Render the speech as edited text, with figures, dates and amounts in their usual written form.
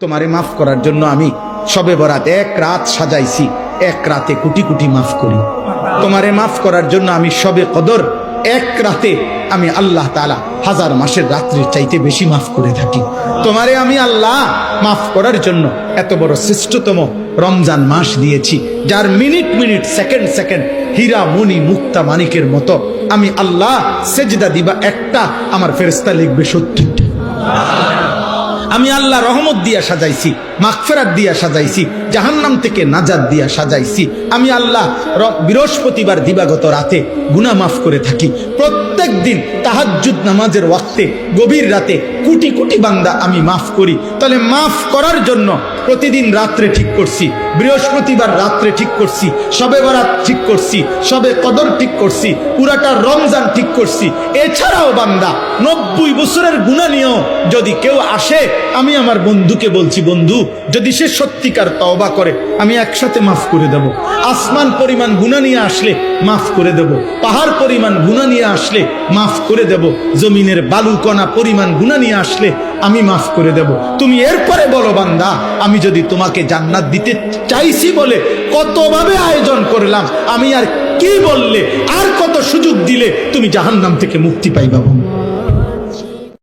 তোমারে মাফ করার জন্য আমি শবে বরাত এক রাত সাজাইছি, এক রাতে কোটি কোটি মাফ করি। তোমারে মাফ করার জন্য আমি শবে কদর এক রাতে আমি আল্লাহ তাআলা হাজার মাসের রাত্রির চাইতে বেশি মাফ করে থাকি। তোমারে আমি আল্লাহ মাফ করার জন্য এত বড় শ্রেষ্ঠতম রমজান মাস দিয়েছি, যার মিনিট মিনিট সেকেন্ড সেকেন্ড হীরা মণি মুক্তা মানিকের মতো আমি আল্লাহ সেজদা দিবা একটা, আমার ফেরেশতা লিখবে 70টা। আমি আল্লাহ রহমত দিয়া সাজাইছি, মাগফিরাত দিয়া সাজাইছি, জাহান্নাম থেকে নাজাত দিয়া সাজাইছি। আমি আল্লাহ বৃহস্পতিবার দিবাগত রাতে গুনাহ মাফ করে থাকি। প্রত্যেক দিন তাহাজ্জুদ নামাজের ওয়াক্তে গভীর রাতে কোটি কোটি বান্দা আমি মাফ করি। তাহলে মাফ করার জন্য প্রতিদিন রাত্রে ঠিক করছি, বৃহস্পতিবার রাত্রে ঠিক করছি, শবে বরাত ঠিক করছি, শবে কদর ঠিক করছি, পুরাটা রমজান ঠিক করছি। এছাড়াও বান্দা 90 বছরের গুনাহ নিয়েও যদি কেউ আসে, আমি আমার বন্ধুকে বলছি, বন্ধু যদি সে সত্যিকার তওবা করে আমি একসাথে মাফ করে দেব। আসমান পরিমাণ গুনাহ নিয়ে আসলে মাফ করে দেব, পাহাড় পরিমাণ গুনাহ নিয়ে আসলে মাফ করে দেব, জমিনের বালুকণা পরিমাণ গুনাহ নিয়ে আসলে আমি মাফ করে দেব। তুমি এরপরে বলো, বান্দা আমি যদি তোমাকে জান্নাত দিতে চাইছি বলে কতভাবে আয়োজন করলাম, আমি আর কি বললে, আর কত সুযোগ দিলে তুমি জাহান্নাম থেকে মুক্তি পাইবা।